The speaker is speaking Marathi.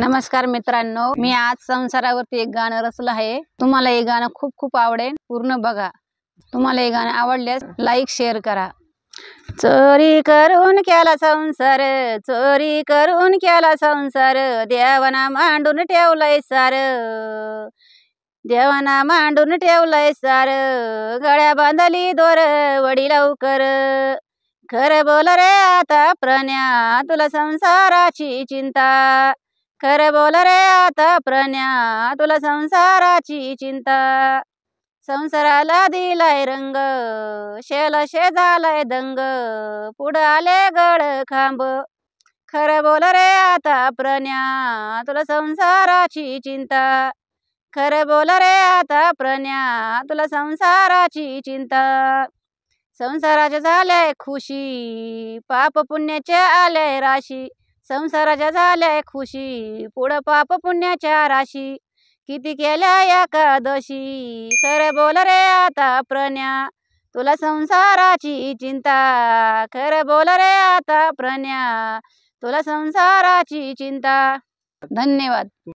नमस्कार मित्रांनो, मी आज संसारावरती एक गाणं रचलं आहे। तुम्हाला हे गाणं खूप खूप आवडेल, पूर्ण बघा। तुम्हाला हे गाणं आवडल्यास लाईक शेअर करा। चोरी करून केला संसार, चोरी करून केला संसार, देवाना मांडून ठेवलंय सार, देवाना मांडून ठेवलंय सार, गळ्या बांधली दोर वडी लवकर, खरं बोल रे आता प्रण्या तुला संसाराची चिंता, खरं बोल रे आता प्रण्या तुला संसाराची चिंता, संसाराला दिलाय रंग शेलशे झालाय दंग, पुढं आले गड खांब, खरं बोल रे आता प्रण्या तुला संसाराची चिंता, खरं बोल रे आता प्रण्या तुला संसाराची चिंता, संसाराच्या झाल्याय खुशी पाप पुण्याच्या आल्याय राशी, संसाराच्या झाल्याय खुशी पुढं पाप पुण्याच्या राशी, किती केल्या एकादशी, खरं बोल रे आता प्रण्या तुला संसाराची चिंता, खरं बोल रे आता प्रण्या तुला संसाराची चिंता। धन्यवाद।